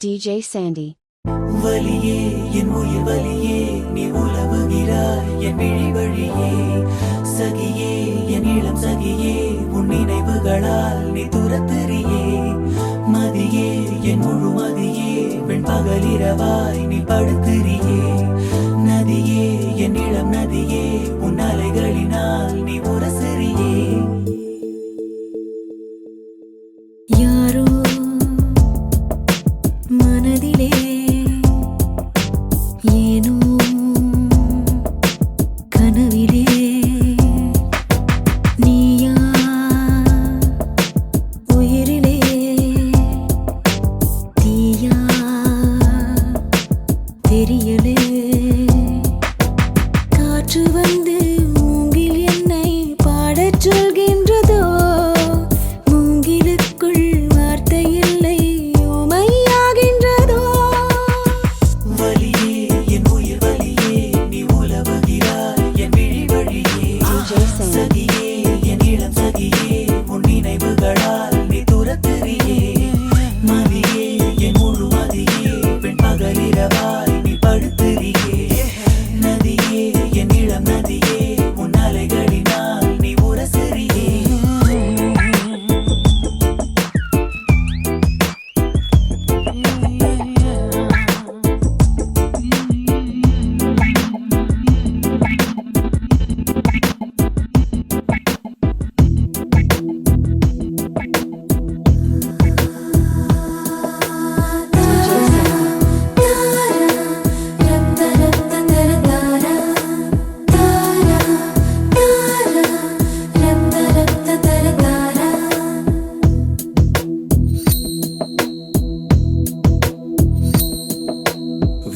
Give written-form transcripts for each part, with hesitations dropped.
DJ Sandy. வலியே என் உயிர் வலியே நீ உலவுகிறாய் என் விழி வழியே சகியே என் இளம் சகியே உன் நினைவுகளால் நீ துரத்தெறியே மதியே என் முழு மதியே வெண்பகலிரவாய் நீ படுத்திரியே நதியே என் இளம் நதியே உன் அலைகளினால் நீ உரசெறியே யாரோ மனதிலே ஏனோ கனவிலே நீயா உயிரிலே தீயா தெரியலே காற்று வந்து மூங்கில் என்னை பாடச் சொல்கின்றதோ மூங்கிலுக்குள் வார்த்தை இல்லை ஓமையாகின்றதோ வலியே என் உயிர் வலியே நீ உலவுகிறாய் என் விழி வழியே சகியே என் இளம் சகியே உன் நினைவுகளால் நீ துரத்தெறியே மதியே என் முழு மதியே வெண்பகலிரவாய் நீ படுத்திரியே நதியே என் இளம் நதியே உன் அலைகளினால் நீ உரசெறியே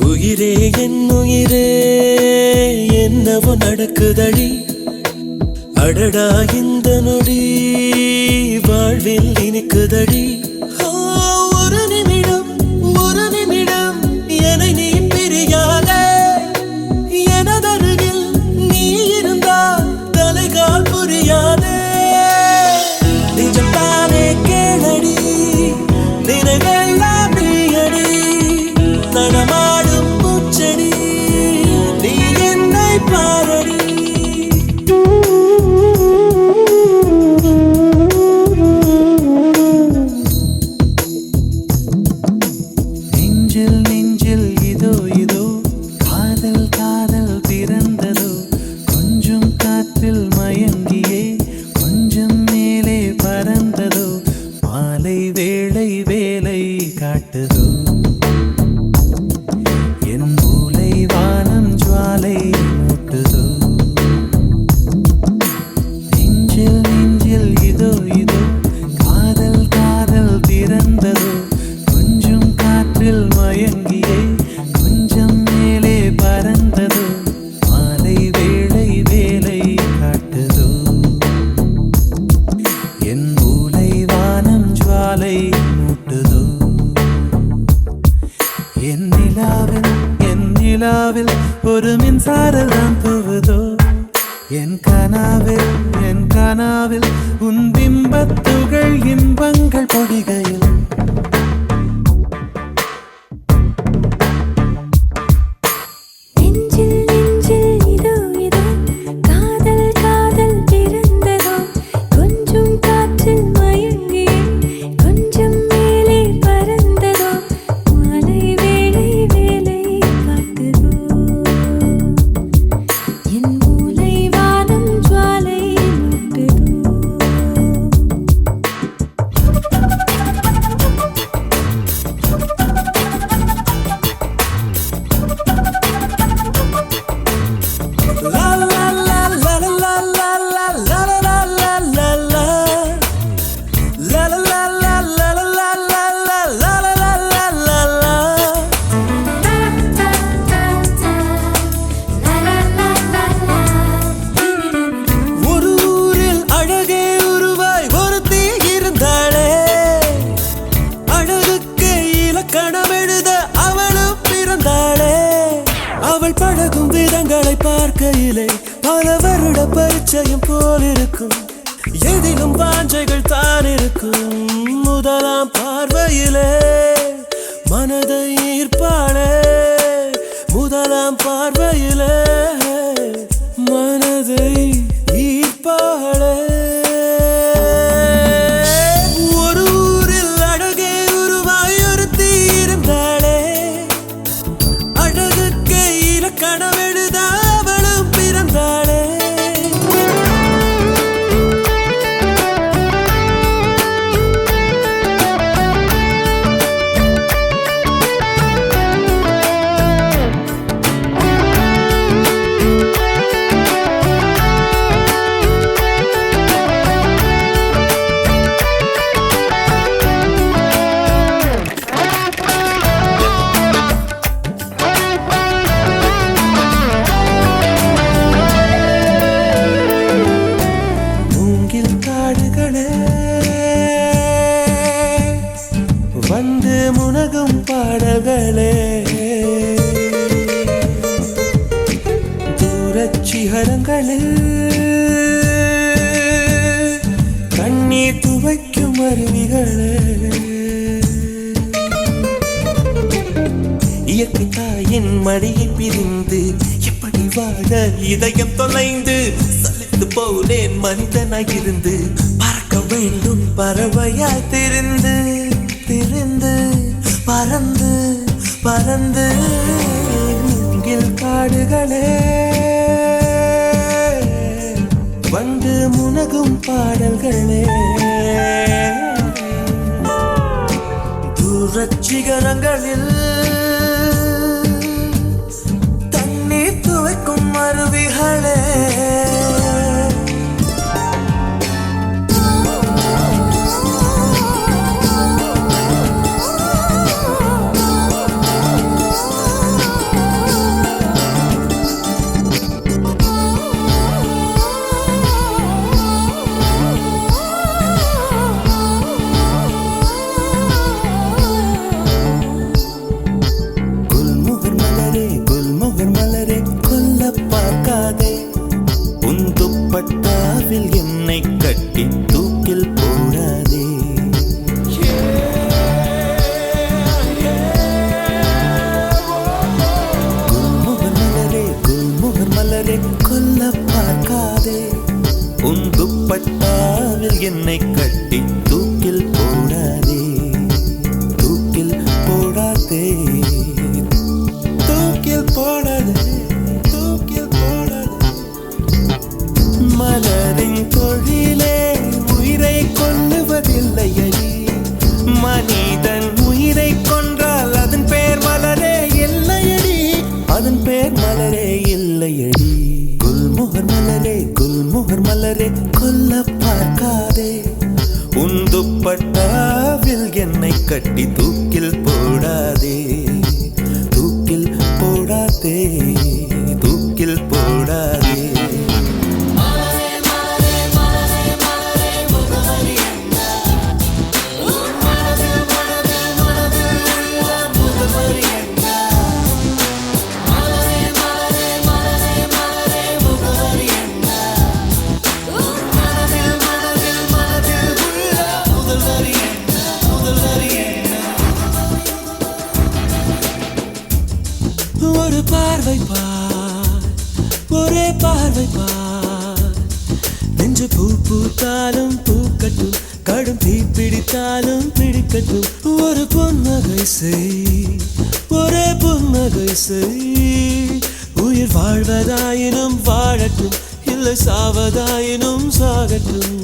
உயிரே என் உயிரே என்னவோ நடக்குதடி அடடா இந்த நொடி வாழ்வில் இனிக்குதடி ஒரு நிமிடம் என்னை நீ பிரியாதே எனதருகில் நீ இருந்தால் தலைகால் புரியாதே நிஜம் தானே கேளடி நினைவெல்லாம் நீயடி நடமாடும் பூச்செடி நீ என்னை பாரடி நெஞ்சில் இதோ இதோ காதல் காதல் பிறந்ததோ கொஞ்சம் காற்றில் மயங்கியே கொஞ்சம் மேலே பறந்ததோ மாலை வேளை வேலை காட்டுதோ என் மூலை வானம் ஜுவாலை மூட்டுதோ நெஞ்சில் இதோ இதோ காதல் காதல் பிறந்ததோ கொஞ்சம் காற்றில் மயங்கியே கொஞ்சம் மேலே பறந்ததோ மாலை வேளை வேலை காட்டுதோ என் மூலை வானம் ஜுவாலை மூட்டுதோ என் நிலாவில் ஒரு மின்சாரம் தான் தூவுதோ என் கனாவில் உன் பிம்பத்துகள் இன்பங்கள் பொடிகையில் நெஞ்சில் இதோ இதோ காதல் காதல் பிறந்ததோ கொஞ்சம் காற்றில் மயங்கியே கொஞ்சம் மேலே பறந்ததோ மாலை வேளை வேலை காட்டுதோ என் மூலை வானம் ஜுவாலை மூட்டுதோ பார்க்கையிலே பல வருட பரிச்சயம் போல் இருக்கும். எதிலும் வாஞ்சைகள் தான் இருக்கும். முதலாம் பார்வையிலே மனதை ஈர்ப்பாளே முதலாம் பார்வையிலே மனதை ஈர்ப்பாளே ஒரு ஊரில் அழகே உருவாய் ஒருத்தி இருந்தாளே அழகுக்கு இலக்கணம் எழுத அவளும் பிறந்தாளே வந்து முனகும் பாடல்களே தூரச் சிகரங்களில் கண்ணீர் துவைக்கும் அருவிகளே இயற்கை தாயின் மடியை பிரிந்து எப்படி வாழ இதயம் தொலைந்து சலித்து போனேன் மனிதனாயிருந்து பறக்க வேண்டும் பறவையாய் திரிந்து திரிந்து பறந்து பறந்து மூங்கில் காடுகளே வந்து முனகும் பாடல்களே தூரச் சிகரங்களில் தண்ணீர் துவைக்கும் அருவிகளே பட்டாவில் என்னை கட்டி தூக்கில் போடாதே குல்முகர் மலரே குல்முகர் மலரே கொல்ல பார்க்காதே உன் துப்பட்டாவில் என்னை கட்டி தூக்கில் போடாதே தூக்கில் போடாதே தூக்கில் போடாதே மலரின் தொழிலே உயிரை கொல்லுவதில்லையடி மனிதன் உயிரை கொன்றால் அதன் பேர் மலரே இல்லையடி அதன் பேர் மலரே இல்லையடி குல்முகர் மலரே குல்முகர் மலரே கொல்ல பார்க்காதே உன் துப்பட்டாவில் என்னை கட்டி தூக்கில் போடாதே தூக்கில் போடாதே தூக்கில் போடாதே ஒரு பார்வை பார் ஒரே பார்வை பார் நெஞ்சு பூ பூத்தாலும் பூக்கட்டும் கடும் தீ பிடித்தாலும் பிடிக்கட்டும் ஒரு புன்னகை செய் ஒரே புன்னகை செய் உயிர் வாழ்வதாயினும் வாழட்டும் இல்லை சாவதாயினும் சாகட்டும்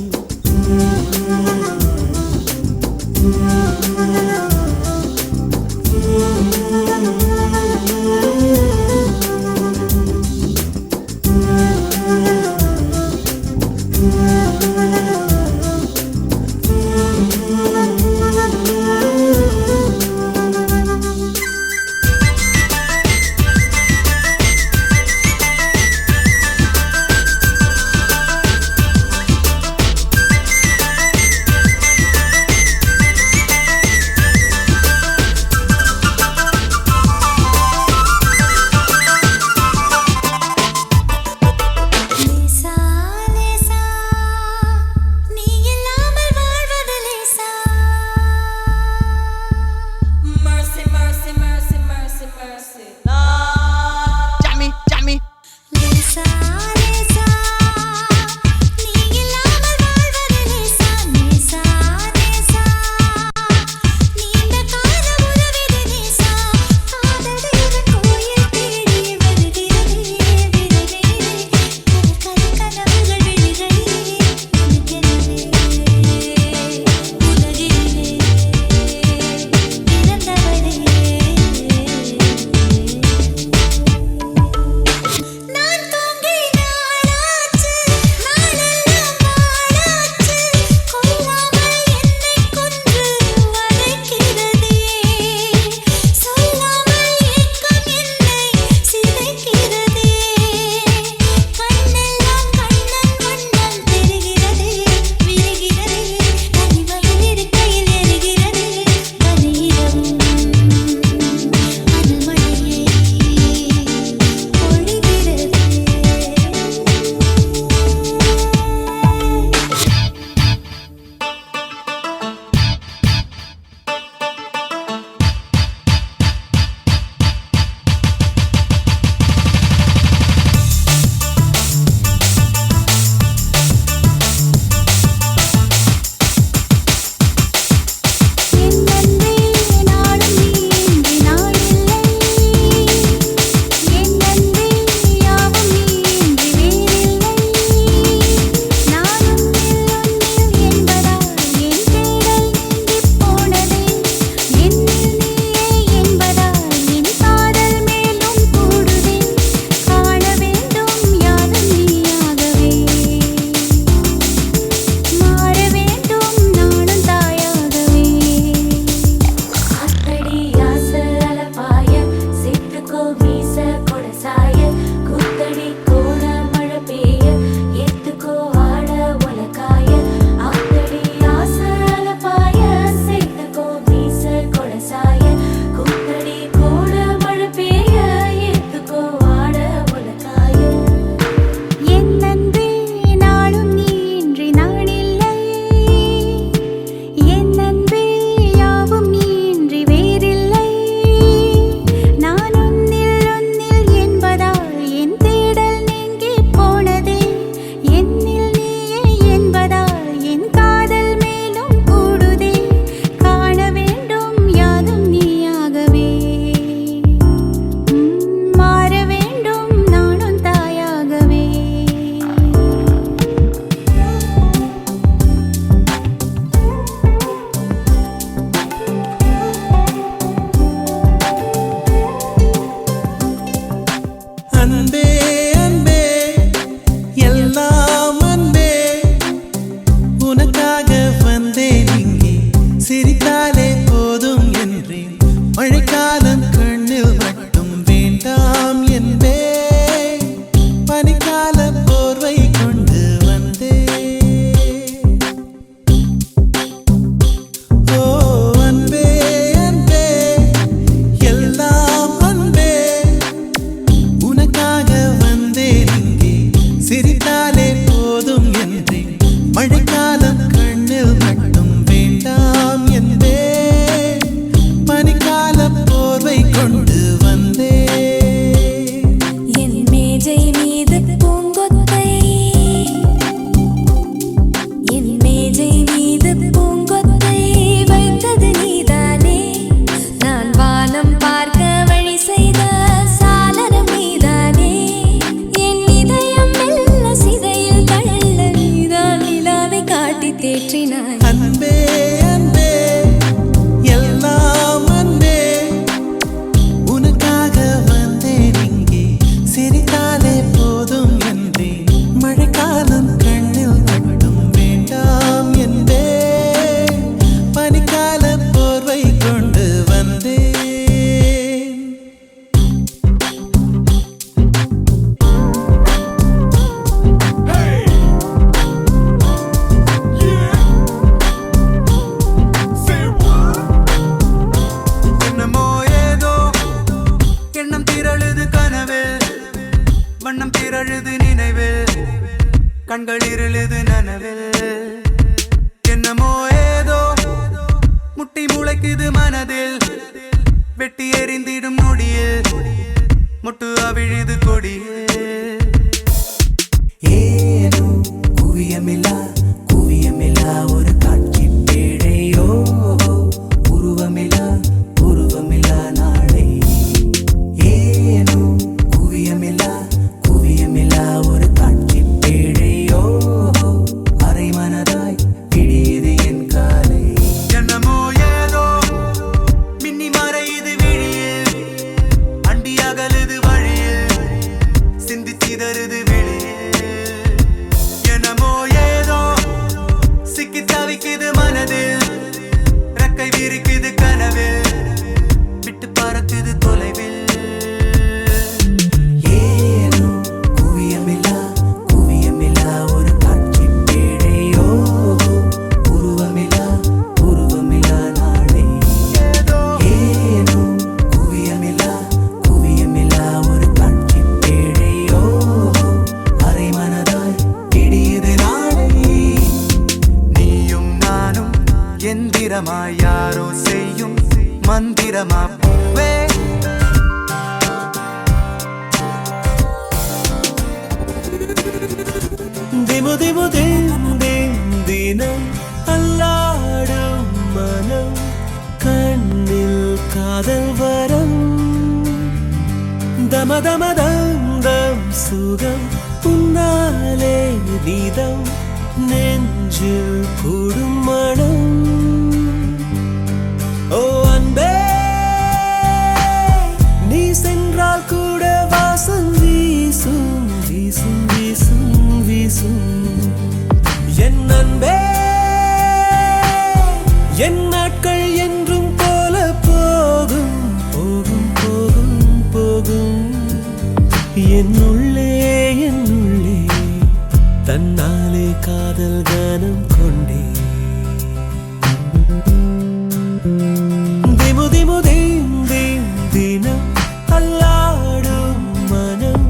கண்கள் இருளுது நனவில் என்னமோ ஏதோ முட்டி முளைக்குது மனதில் வெட்டி எறிந்திடும் நொடியில் முட்டு அவிழுது கொடியில் ஏனோ குவியமில்லா ஒரு காட்சி பேழையோ உருவமில்லா நாளை ஏனோ குவியமில்லா ஒரு காட்சி பேழையோ அரை மனதாய் பிடியது என் காலை என்னமோ ஏதோ மின்னி மறையுது விழியில் அண்டி அகலுது வழியில் சிந்தி சிதறுது வெளியில் என்னமோ ஏதோ சிக்கி தவிக்குது மனதில் ரெக்கை விரிக்குது கனவில் விட்டு பறக்குது தொலைவில் ஏனோ குவியமில்லா ஒரு காட்சி பேழையோ உருவமில்லா நாளை ஏனோ குவியமில்லா ஒரு காட்சி பேழையோ அரை மனதாய் பிடியது நாளை நீயும் நானும் எந்திரமாய் யாரோ செய்யும் மந்திரமா பூவே தினம் அல்லாடும் மனம் கண்ணில் காதல் வரம் தமதமதம் சுகம் உன்னாலே நீதம் நெஞ்சில் கூடும் மனம் ஓ அன்பே நீ சென்றால் கூட வாசம் வீசும் என் அன்பே என் நாட்கள் என்றும் போல போகும் என்னுள்ளே தன்னாலே காதல் கானம் கொண்டே தினம் அல்லாடும் மனம்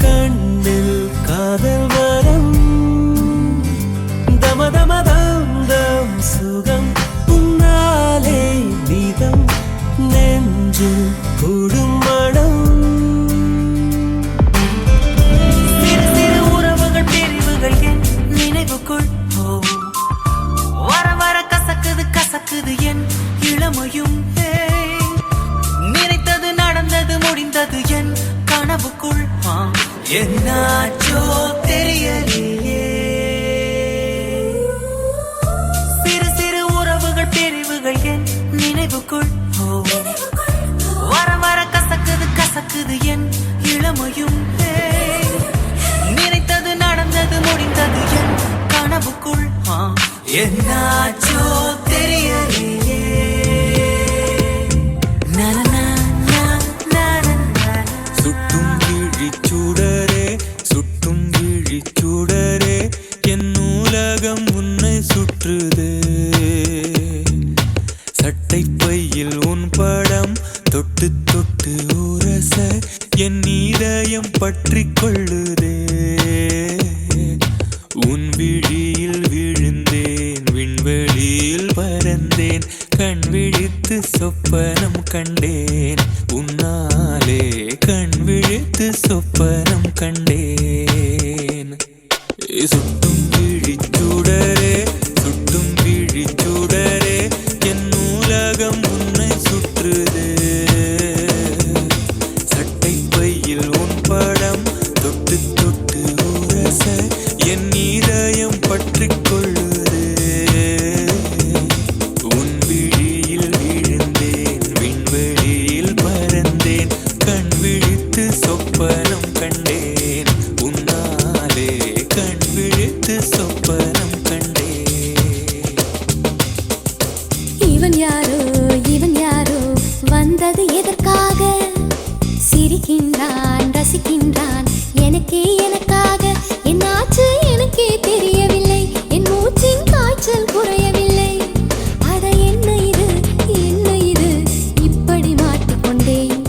கண்ணில் காதல் வரம் தமதமதம் சுகம் உன்னாலே நீதம் நெஞ்சில் கூடும் மனம் சிறு உறவுகள் பிரிவுகள் என் நினைவுக்குள் வர கசக்குது என் இளமையும் நினைத்தது நடந்தது முடிந்தது என் கனவுக்குள் என்னாச்சோ தெரியலையே சிறு உறவுகள் பிரிவுகள் என் நினைவுக்குள் வர கசக்குது என் இளமையும் நினைத்தது நடந்தது முடிந்தது என் கனவுக்குள் என்னாச்சோ தெரியலையே சுட்டும் விழிச்சூடரே என் நூலகம் உன்னை சுற்றுதே சட்டை பையில் உன் படம் தொட்டு உரச என் இதயம் பற்றிக் கொள்ளுதே உன் விழியில் விழுந்தேன் விண்வெளியில் பறந்தேன் கண் விழித்து சொப்பனம் கண்டேன் உன்னாலே கண் விழித்து சொப்பனம் கண்டேன் சுட்டும் விழிச்சூடரே என் நூலகம் உன்னை சுற்றுதே சட்டை பையில் உன் படம் தொட்டு உரச என் இதயம் பற்றிக் கொள்ளுதே உன் விழியில் விழுந்தேன் விண்வெளியில் பறந்தேன் கண் விழித்து சொப்பனம் கண்டேன் உன்னாலே கண் விழித்து சொப்பனம் கண்டேன் இவன் யாரோ வந்தது எதற்காக சிரிக்கின்றான் ரசிக்கின்றான் எனக்காக என்னாச்சு எனக்கே தெரியவில்லை என் மூச்சின் காய்ச்சல் குறையவில்லை அட என்ன இது இப்படி மாட்டிக்கொண்டேன்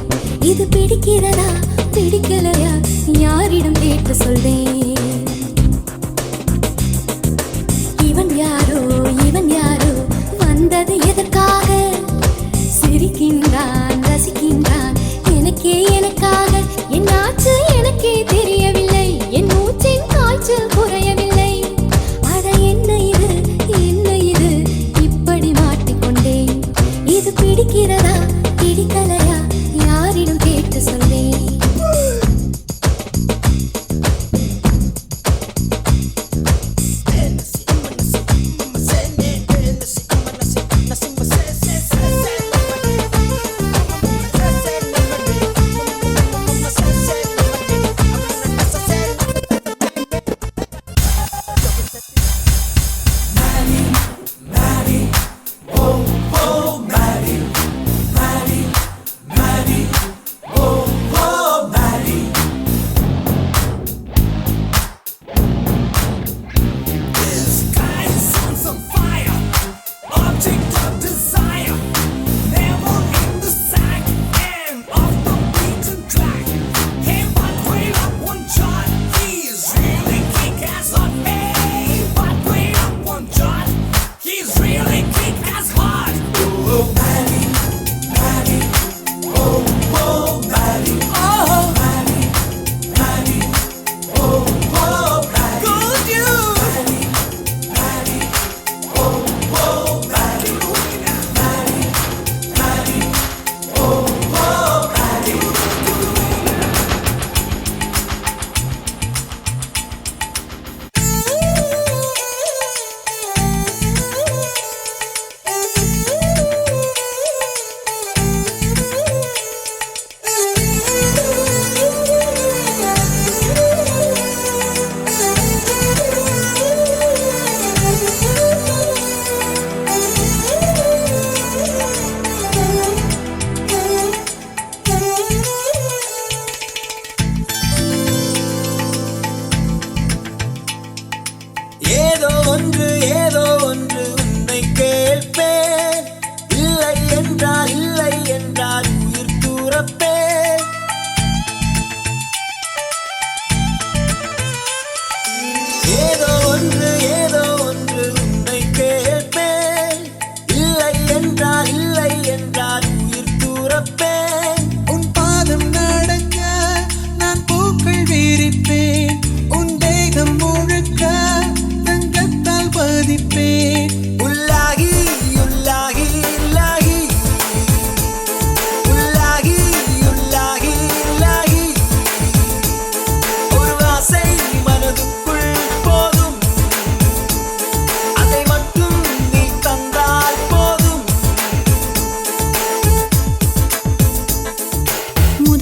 இது பிடிக்கிறதா பிடிக்கலையா யாரிடம் கேட்டு சொல்வேன்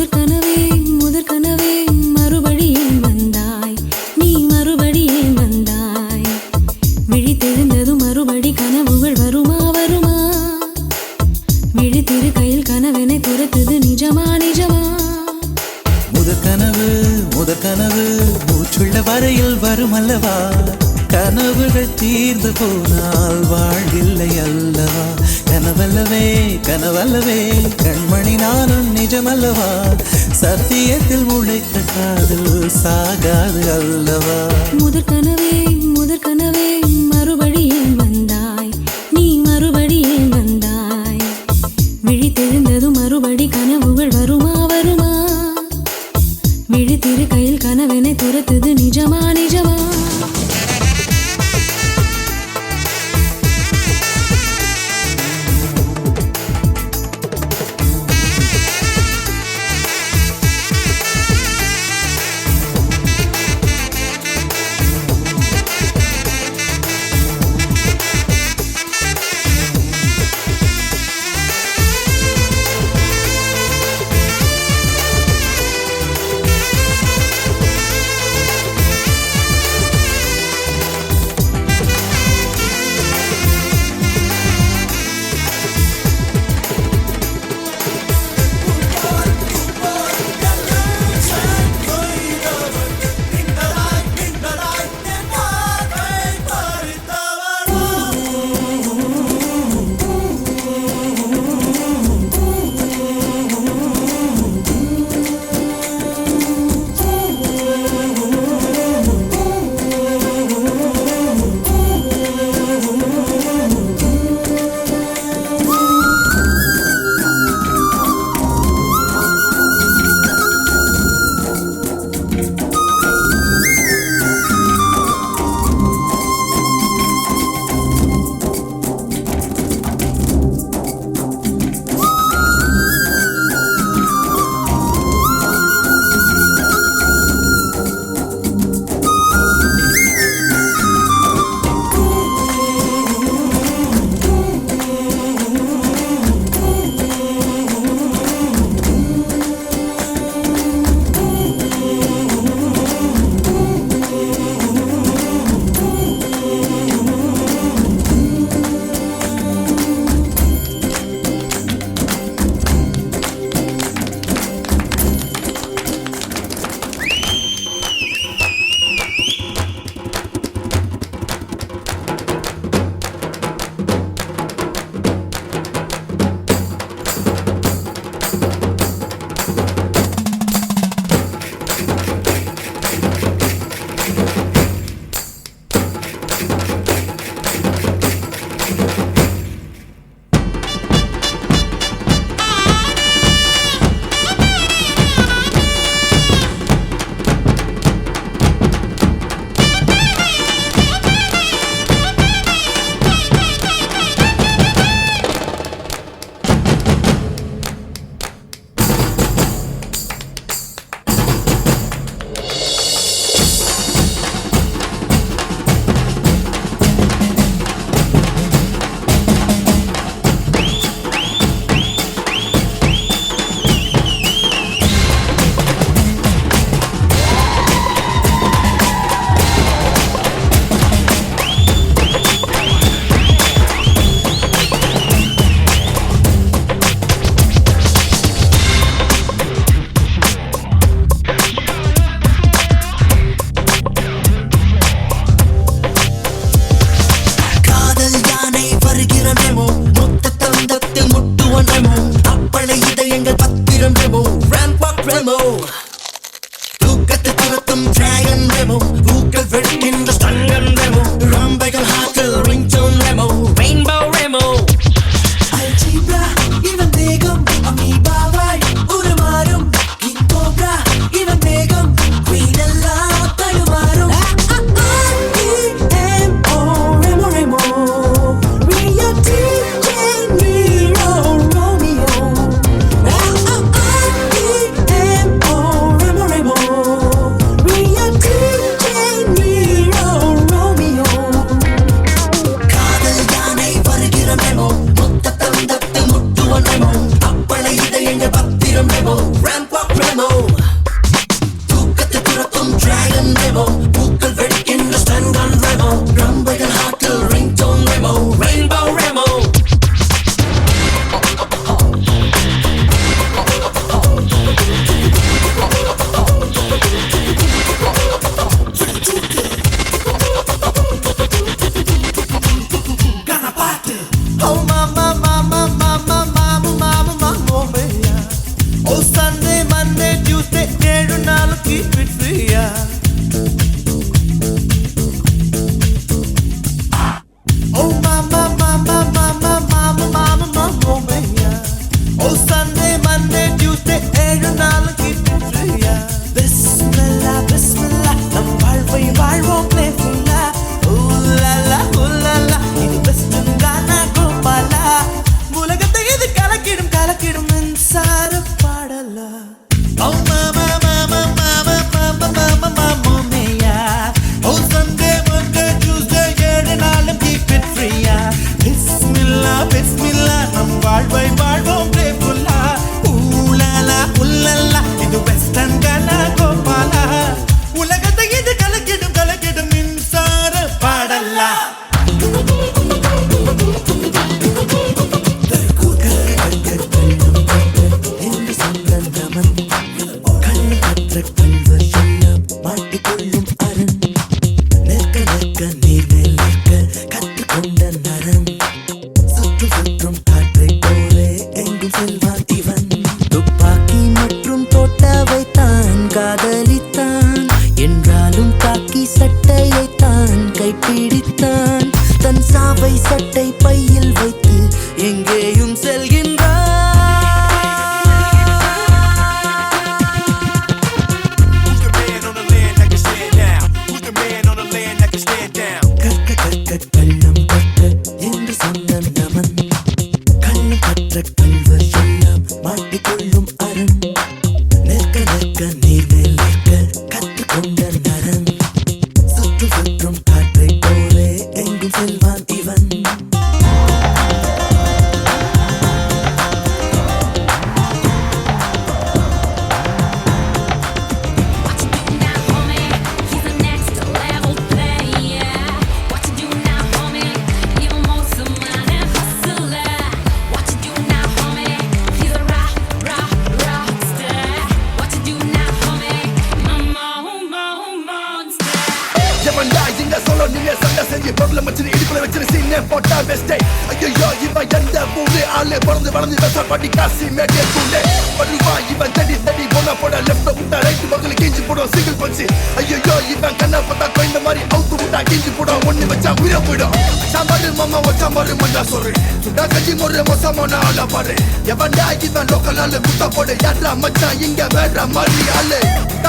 முதற் கனவே மறுபடியும் வந்தாய் நீ மறுபடியும் வந்தாய் விழித்தெழுந்ததும் மறுபடி கனவுகள் வருமா வருமா விழித்திரு கையில் கனவெனை துரத்துது நிஜமா நிஜமா முதற் கனவு மூச்சுள்ள வரையில் வரும் அல்லவா கனவுகள் தீர்ந்து போனால் வாழ்வில்லை அல்லவா கனவல்லவே கண்மணி நானும் நிஜமல்லவா சத்தியத்தில் முளைத்த காதல் சாகாது அல்லவா முதற் கனவே மறுபடியும் வந்தாய் நீ மறுபடியும் வந்தாய் விழித்தெழுந்ததும் மறுபடி கனவுகள் வருமா வருமா விழித்திரு கையில் கனவெனை துரத்துது நிஜமா நிஜமா காதலித்தான் என்றாலும் காக்கி சட்டையை தான் கைப்பிடித்தான் தன் சாவை சட்டை பையில் வைத்து எங்கேயும் செல்கின்றான் கற்க கற்க கள்ளம் கற்க என்று சொன்ன நமன் கள்ளம் கற்ற கல்வர் எல்லாம் மாட்டிக்கொள்ளும் அரண் நிற்க நிற்க நீர்மேல் நிற்க கற்றுக்கொண்ட நரன் சுற்று சுற்றும் காற்றை போலே எங்கும் செல்வான் இவன் வளர்ந்து வளர்ந்து விவசாயப்படி காசி மேட்டிய தூண்டே படுவா இவன் தடி தடி போனா போட லெஃப்ட் விட்டா ரைட் பக்கத்துல கிஞ்சி போடும் சிங்கிள் பஞ்சு ஐயோ இவன் கண்ணா பார்த்தா கோயந்த மாதிரி அவுத்து விட்டா கிஞ்சி போடும் ஒண்ணு வச்சா உயிர போயிடும் சாம்பாரு மாமா வச்சாம்பாரு மண்டா சொல்றேன் சுண்டா கஞ்சி முறை மோசமான ஆளா பாரு எவன்டா இவன் லோக்கல் ஆளு குத்தா போடு யாரா மச்சான் இங்க வேற மாதிரி ஆளு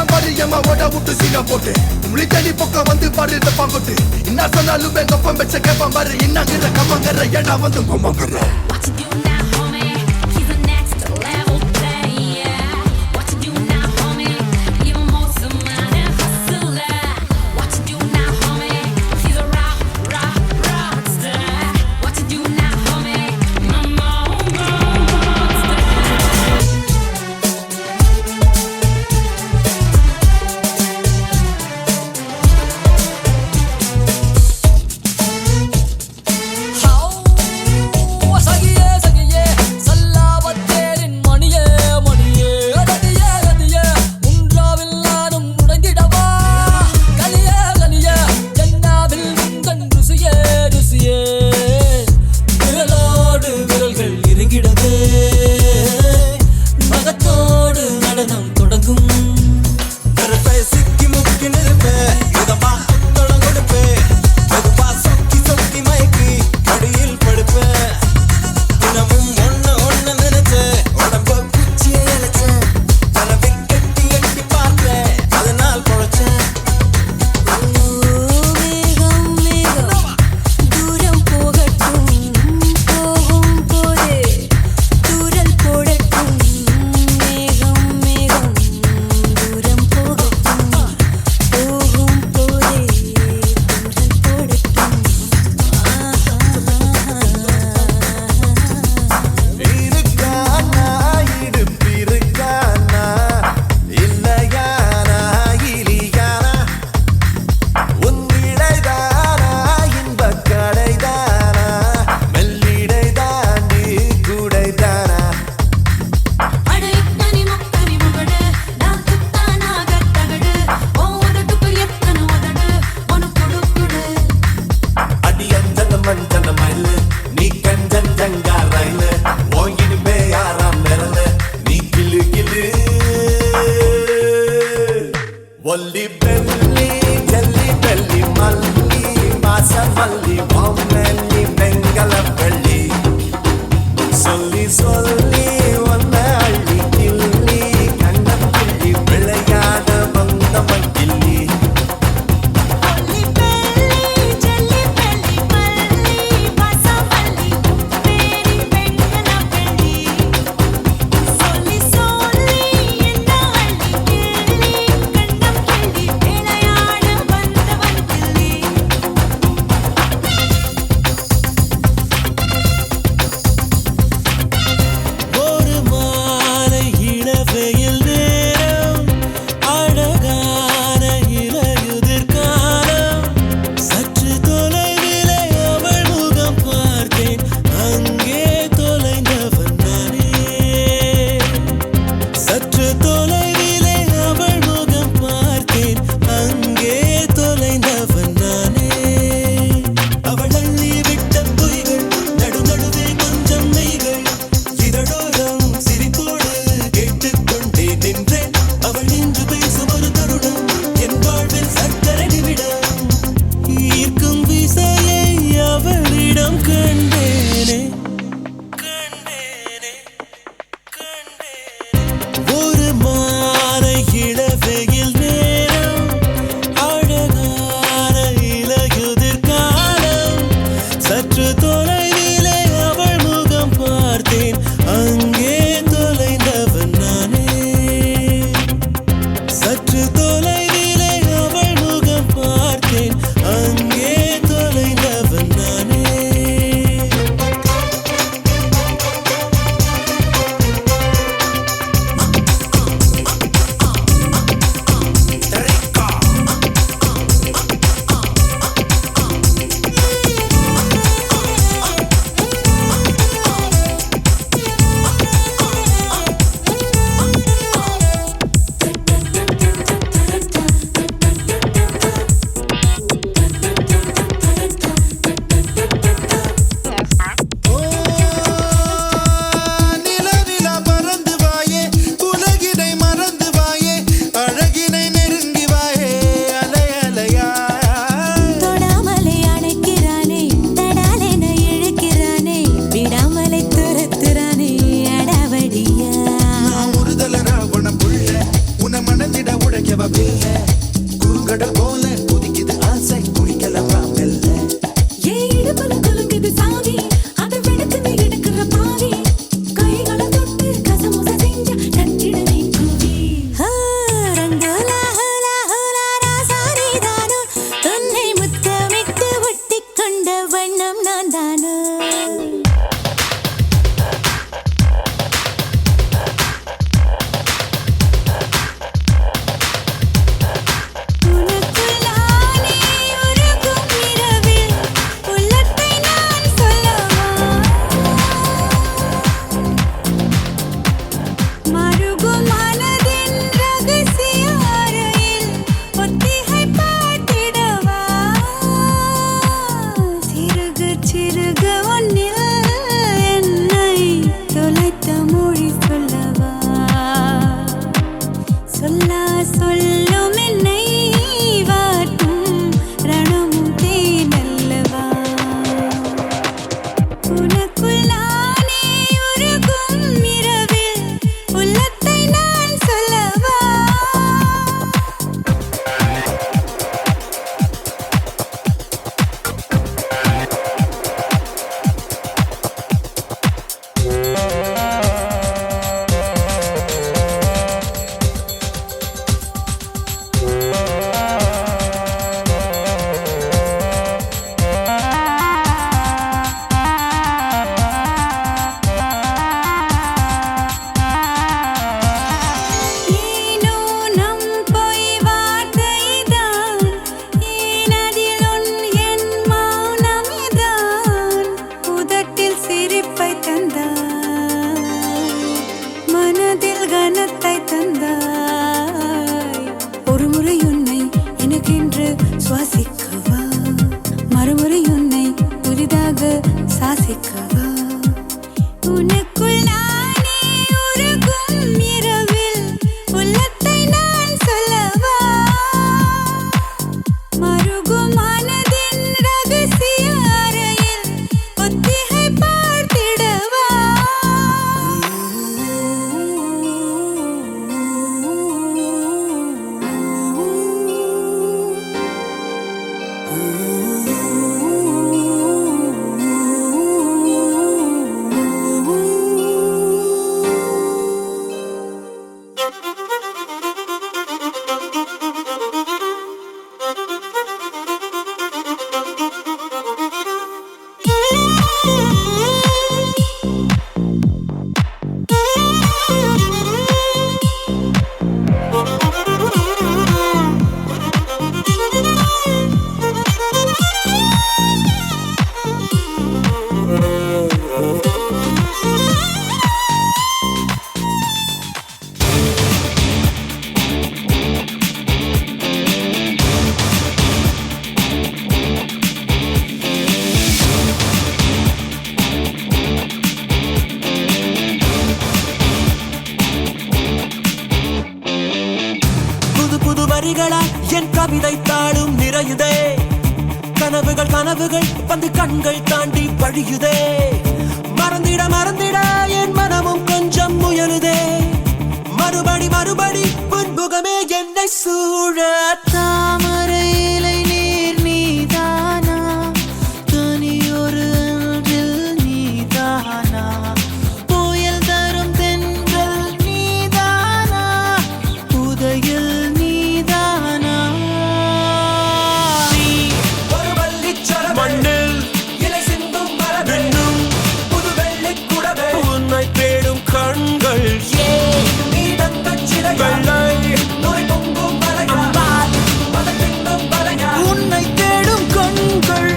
பாரு ஏமா ஓட விட்டு சீனா போட்டு முழி தடி பக்கம் வந்து பாரு தப்பாங்கொட்டு என்ன சொன்னாலும் எங்க அப்பம் வச்ச கேப்பான் பாரு என்னங்கிற கம்மங்கிற ஏன்னா வந்து கொம்மங்கிற மனத்தை தந்தாய். ஒரு முறை உன்னை எனக்கென்று சுவாசிக்கவா, மறுமுறை உன்னை புதிதாக சாசிக்கவா. உனக்குள் நானே உருகும் இரவில் உள்ளத்தை நான் சொல்லவா, மருகும் மனதின் ரகசிய அறையில் ஒத்திகை பார்த்திடவா. என் கவிதை தாளும் நிறையுதே, கனவுகள் கனவுகள் வந்து கண்கள் தாண்டி வழியுதே. மறந்திட மறந்திட என் மனமும் கொஞ்சம் முயலுதே, மறுபடி மறுபடி முன்புகமே என்னை சூழ. தாமரை இலை நீர் நீதானா, தனியொரு அன்றில் நீதானா, புயல் தரும் தென்றல் நீதானா, புதையல் மண்ணில் இலை சிந்தும் மரபெண்ணும் புது வெள்ளிக் குடவே உன்னை தேடும் கண்கள். நீ தங்கச் சிறைகள் நுரை பொங்கும் வரையால் மதப்பிண்டும் வரையால் உன்னை தேடும் கண்கள்.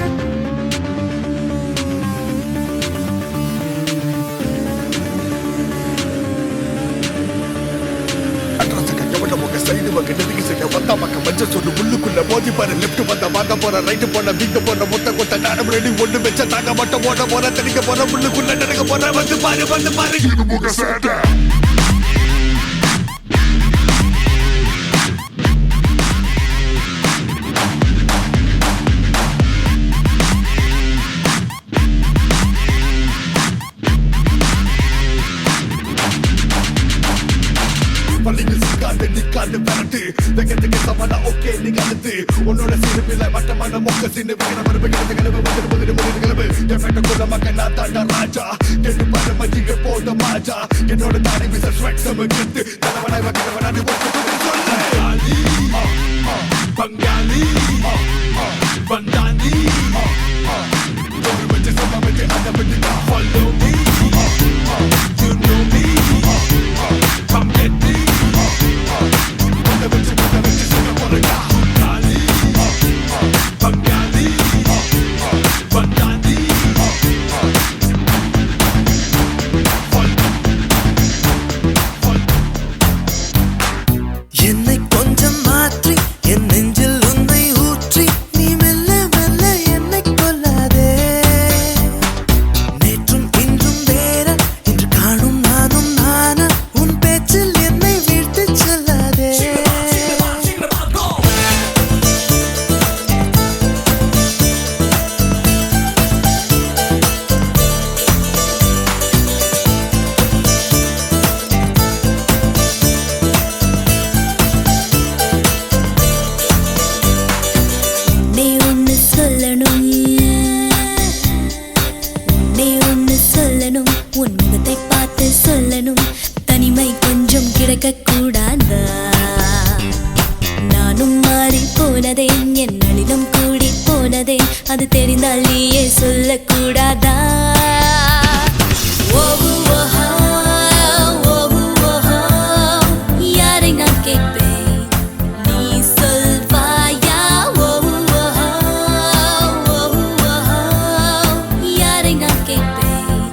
சைடு பக்கம் நெருங்கி செய்ய வந்தா பக்கம் வச்ச சொல்லு உள்ளுக்குள்ள மோதி பாரு. லெப்ட் வந்த வாங்க போற, ரைட்டு போன, வீங்க போன, மொத்த கொத்த நாடம் ரெடி ஒண்ணு வச்ச தாங்க மட்டும் ஓட போற, தடிக்க போற, உள்ளுக்குள்ள நடுங்க போற. வந்து பாரு வந்து பாரு இது முக சேட்டை. பள்ளிகள் சிக்காண்டு நிக்காண்டு பரட்டு வெக்கத்துக்கு சமனா ஓகே நீங்க அடுத்து உன்னோட சிறுபில மட்டமான மொக்க சின்ன வேற மறுபடி கிளம்பு வந்து முதல் முதல் கிளம்பு. என் குல மக்க நான் தாண்டா ராஜா, கெட்டு பாரு மஞ்சிக போட மாஜா. என்னோட தாடி விச ஸ்வெட் சம கெட்டு தலைவனாய் வக்கிறவனாடி ஒட்டு சொல்ல. பங்காளி வந்தானி ஒரு வச்சு சம வச்சு அதை வச்சு தான் follow me, you know me, come get me. என்னை கொஞ்சம் மாற்றி என் நெஞ்சில் உன்னை ஊற்றி நீ மெல்ல மெல்ல என்னை கொல்லாதே. நேற்றும் இன்றும் வேற, இன்று காணும் நானும் நானா, உன் பேச்சில் என்னை வீழ்த்து செல்லாதே. உன் முகத்தை பார்த்து சொல்லணும், தனிமை கொஞ்சம் கிடைக்க கூடாதா? நானும் மாறி போனதே, என் நளினம் கூடி போனதே, அது தெரிந்தால் நீயே சொல்லக்கூடாதா? யாரை நான் கேட்பேன், நீ சொல்வாயா? யாரை நான் கேட்பேன்,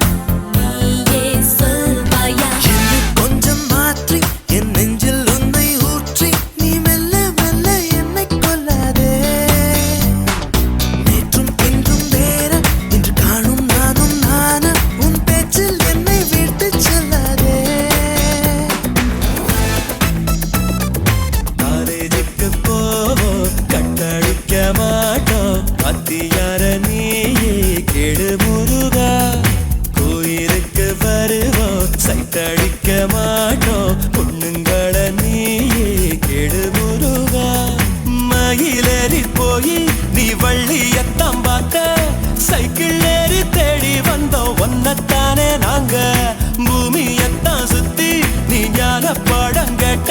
நீயே சொல்வாயா? என்னை கொஞ்சம் மாற்றி ஒன்னத்தானே நாங்க பூமியத்தான் சுத்தி நீ ஞான பாடம் கேட்ட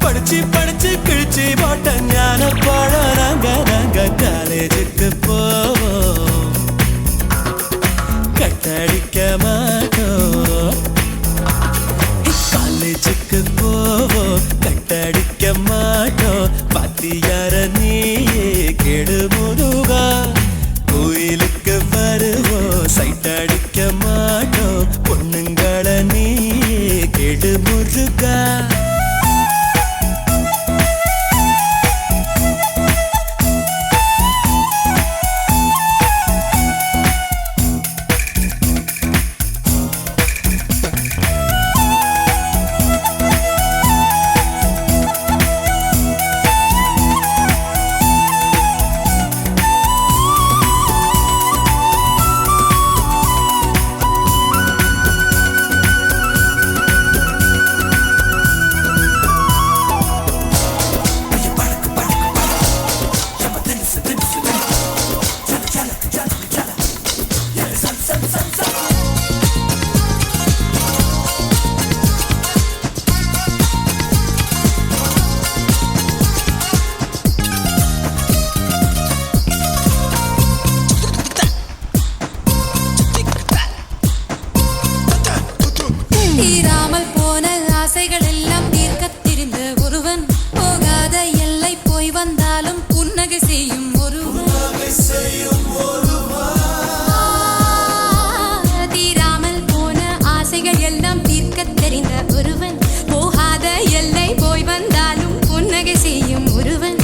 படிச்சு படிச்சு கிழிச்சு போட்ட ஞான பாடம் நாங்க காலேஜுக்கு போவோம் கட்டடிக்க மாட்டோம் காலேஜுக்கு போவோம் கட்டடிக்க மாட்டோம் பாத்தியார நீயே கெடு முருகா கோயிலுக்கு வருவோம் சைட் அடிக்க மாட்டோம் பொண்ணுங்கள நீயே கெடு முருகா தீராமல் போன ஆசைகள் எல்லாம் தீர்க்கத் தெரிந்த ஒருவன் போகாத எல்லை போய் வந்தாலும் புன்னகை செய்யும் ஒருவன் தீராமல் போன ஆசைகள் எல்லாம் தீர்க்கத் தெரிந்த ஒருவன் போகாத எல்லை போய் வந்தாலும் புன்னகை செய்யும் ஒருவன்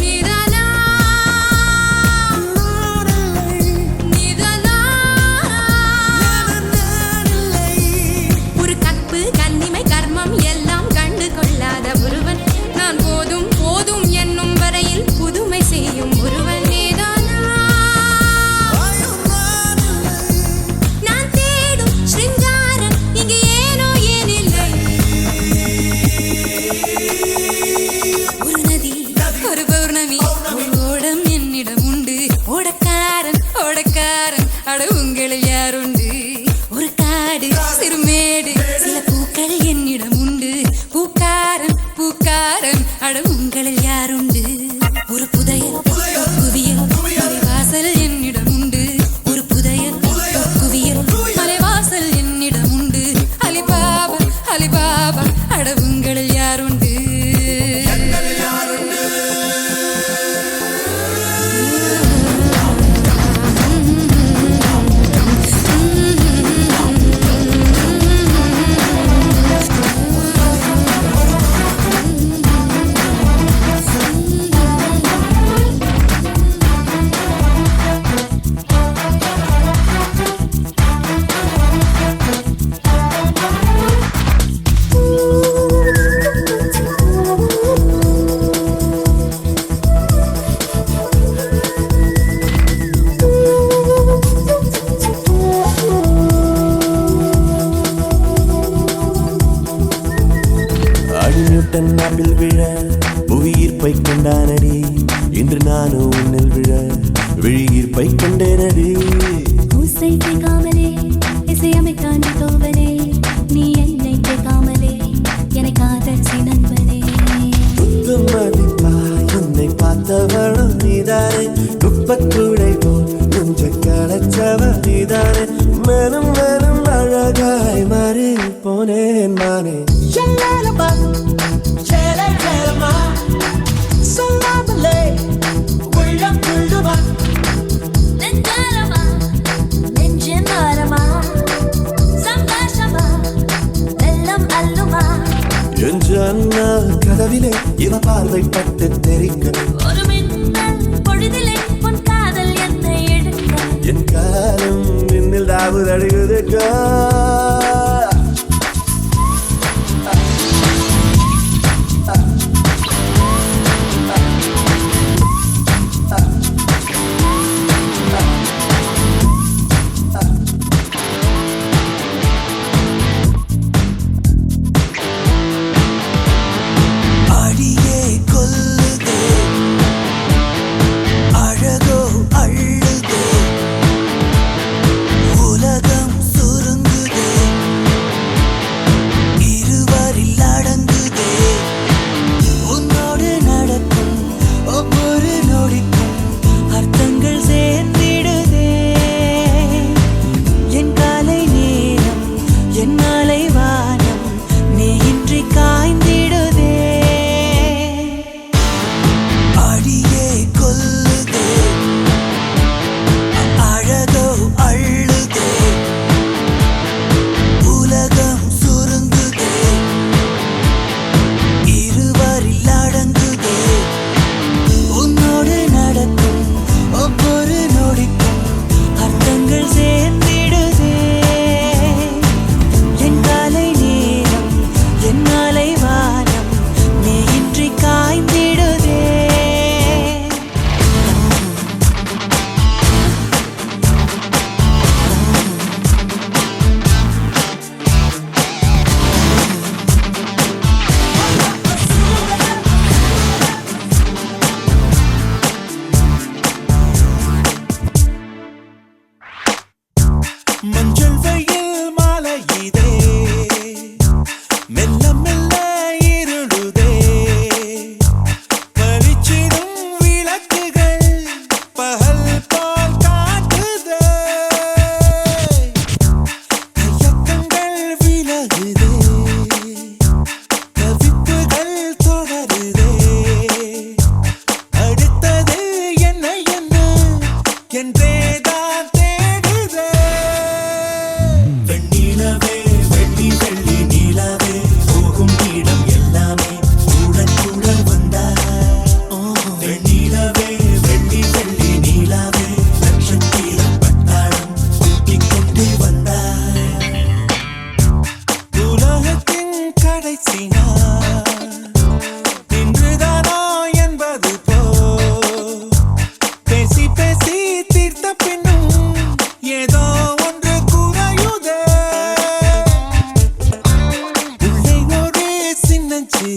அட உங்களில் யாருண்டு ஒரு காடு சிறுமேடு சில பூக்கள் என்னிடம் உண்டு பூக்காரன் பூக்காரன் அட உங்களில் யாருண்டு ஒரு புதையல் குவியல் மலைவாசல் என்னிடம் உண்டு ஒரு புதையல் குவியல் மலைவாசல் என்னிடம் உண்டு அலிபாபா அலிபாபா அட உங்களில் யாருண்டு நாப்பில் விழ புவியீர்ப்பை கொண்டானடி இன்று நானும் உன்னில் விழ விழியீர்ப்பை கொண்டேனடி ஊசை கேட்காமலே இசையமைத்தான் தோவனே நீ என்னை கேட்காமலே என்னை காதல் நண்பனே மதிப்பா என்னை பார்த்தவளும் நீதானே குப்பக்கூடை போல் நெஞ்ச களைச்சவள் நீதானே மேலும் மேலும் அழகாய் மாறி போனேன் நானே கதவிலே இவ பார்வைப்பட்டு தெரிக்கணும் ஒரு மின்னல் பொழுதிலே உன் காதல் என்னை எடுக்க என் காலம் மின்னில் தாவு தடுகுதுக்கா அழகோ அழுதே உலகம் சுருங்கு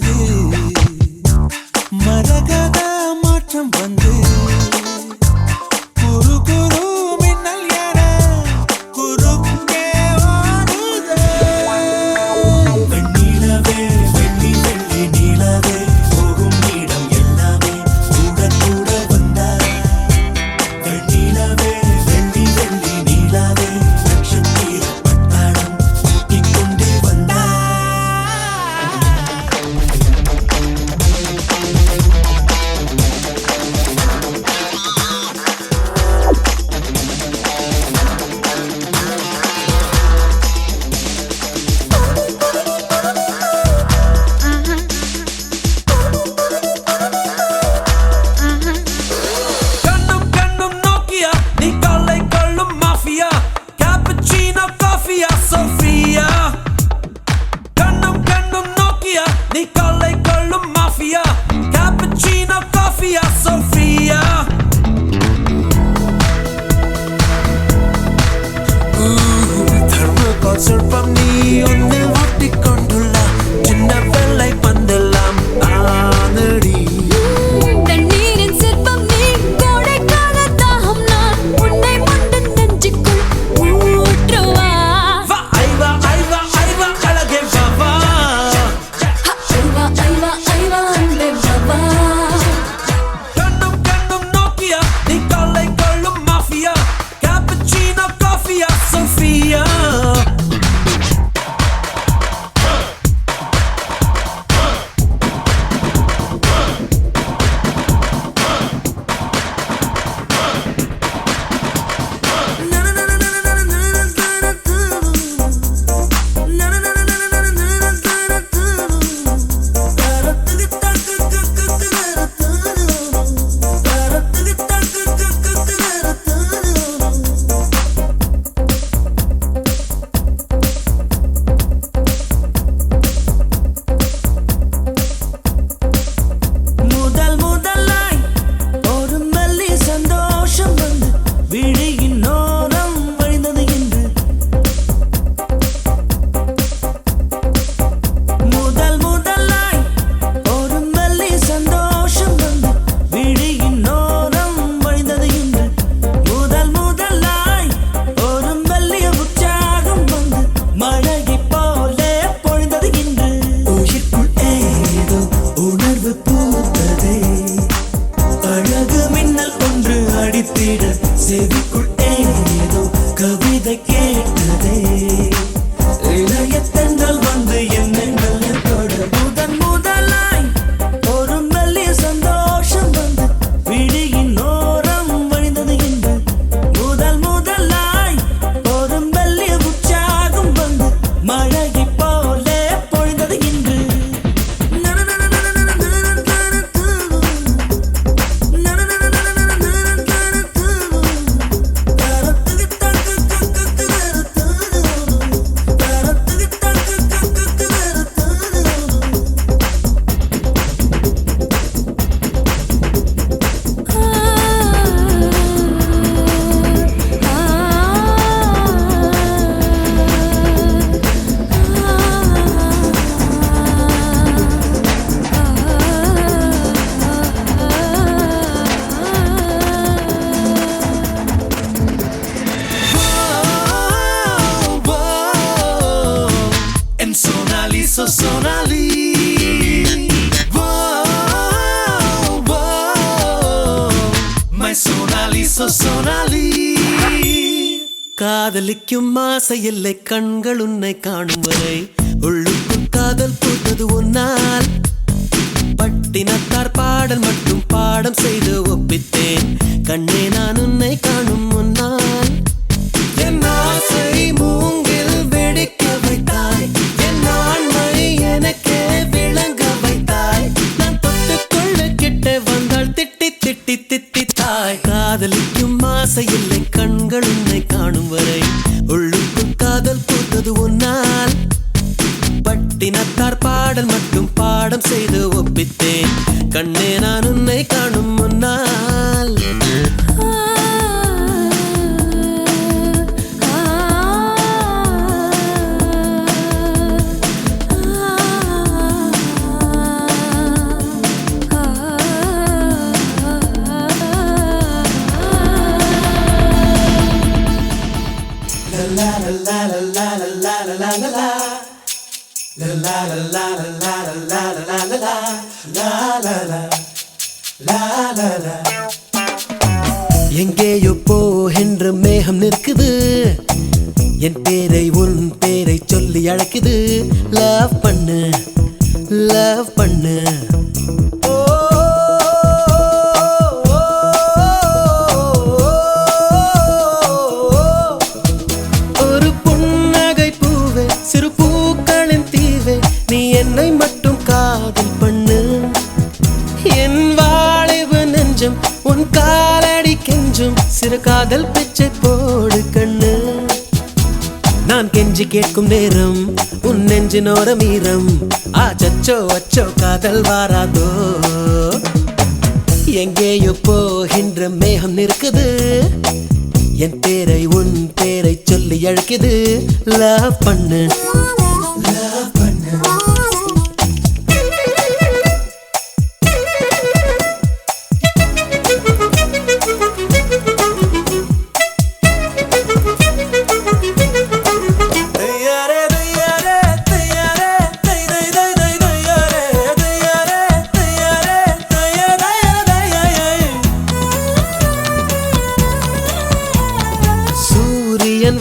மீது மரகத மாற்றம் வந்து குரு குரு மின்னல் என குறுக்கே ஓடுதே. வெண்ணிலவே வெள்ளி வெள்ளி நீலவே போகும் இடம் எல்லாமே கூட கூட வந்தாய். வெண்ணிலவே வெள்ளி வெள்ளி நீலவே நட்சத்திர பட்டாளம் கூட்டிக் கொண்டே வந்தாய். கண்ணும் கண்ணும் நோக்கியா நீ காலை கொள்ளும் மாஃபியா கேப்புச்சினோ காஃபியா சோஃபியா. கண்ணும் கண்ணும் நோக்கியா நீ காலை கொள்ளும் மாஃபியா கேப்புச்சினோ காஃபியா சோஃபியா. தர்மகோல் சிற்பம் நீ ஒன்று ஒட்டிக்கொண்டுள்ள சின்ன வெள்ளை பந்தெல்லாம் ஆனடி. தண்ணீரின் சிற்பம் நீ கோடைக்கால தாகம் நான் உன்னை மட்டும் நெஞ்சுக்குள் ஊற்றுவா. வா ஐவா ஐவா ஐவா அழகே வா வா. ஐவா ஐவா ஐவா அன்பே பாபா. கண்ணும் கண்ணும் நோக்கியா நீ காலை கொள்ளும் மாஃபியா கேப்புச்சினோ காஃபியா சோஃபியா. முதல் முதலாய் ஒரு மெல்லி சந்தோஷம் வந்து விழியின் ஓரம் வழிந்தது என்று. முதல் முதலாய் ஒரு மெல்லி சந்தோஷம் வந்து விழியின் ஓரம் வழிந்தது என்று. முதல் முதலாய் ஒரு மெல்லிய உற்சாகம் வந்து மழையை போலே பொழிந்தது என்று. உயிர்க்குள் ஏதோ உணர்வு பூத்ததே அழகு மின்னல் ஒன்று அடித்திட செவிக்குள் ஏதோ கவிதை கேட்டதே. இளைய தென்றல் வந்து என்னை மெல்ல தொட. முதன் முதலாய் ஒரு மெல்லிய சந்தோஷம் வந்து விழியின் ஓரம் வழிந்தது என்று. முதல் முதலாய் ஒரு மெல்லிய உற்சாகம் வந்து மழையை போலே பொழிந்தது என்று. En Sonali, so Sonali. Whoa, whoa. My Sonali, so Sonali. காதலிக்கும் ஆசை இல்லை கண்கள் உன்னை காணும் வரை உள்ளுக்குள் காதல் பூத்தது உன்னால். பட்டினத்தார் பாடல் மட்டும் பாடம் செய்து ஒப்பித்தேன் கண்ணே நான் உன்னை காணும் முன்னால். என் ஆசை மூங்கில் வெடிக்க வைத்தாய் என் ஆண்மை எனக்கே விளங்க வைத்தாய். நான் தொட்டுக்கொள்ள கிட்ட வந்தால் திட்டி திட்டி தித்தித்தாய். காதலிக்கும் ஆசை இல்லை கண்கள் உன்னை காணும் வரை உள்ளுக்குள் காதல் பூத்தது உன்னால். பட்டினத்தார் பாடல் மட்டும் பாடம் செய்து ஒப்பித்தேன் கண்ணே நான் உன்னை காணும் முன்னால். எங்கேயோ போகின்ற மேகம் நிற்குது என் பேரை உன் பேரை சொல்லி அழைக்குது லவ் பண்ணு லவ் பண்ணு ஒரு புன்னகை பூவே சிறு பூக்களின் தீவே நீ என்னை மட்டும் காதல் பண்ணு என் வாலிப நெஞ்சம் உன் காலடி கெஞ்சும் சிறு காதல் பிச்சை போடு கண்ணு நான் கெஞ்சி கேட்கும் நேரம் உன் நெஞ்சினோர மீறம் ஆச்சோ அச்சோ காதல் வாராதோ எங்கேயோ போகின்ற மேகம் நிற்குது என் பேரை உன் பேரை சொல்லி அழைக்குது லவ் பண்ணு லவ் பண்ணு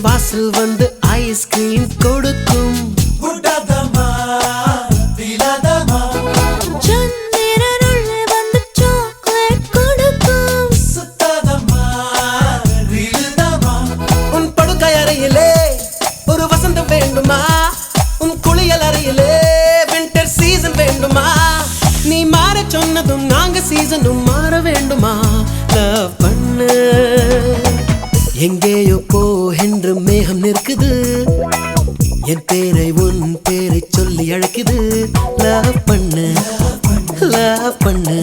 வாசல் வந்து ஐஸ்கிரீம் கொடுக்கும் சந்திரனுள்ள வந்து சாக்லேட் கொடுக்கும் உன் படுக்கை அறையிலே ஒரு வசந்தம் வேண்டுமா உன் குளியல் அறையிலே வின்டர் சீசன் வேண்டுமா நீ மாற சொன்னதும் நாங்க சீசனும் மாற வேண்டுமா லவ் பண்ணு எங்கேயோ போகின்ற மேகம் நிற்குது என் பேரை உன் பேரை சொல்லி அழைக்குது லவ் பண்ணு லவ் பண்ணு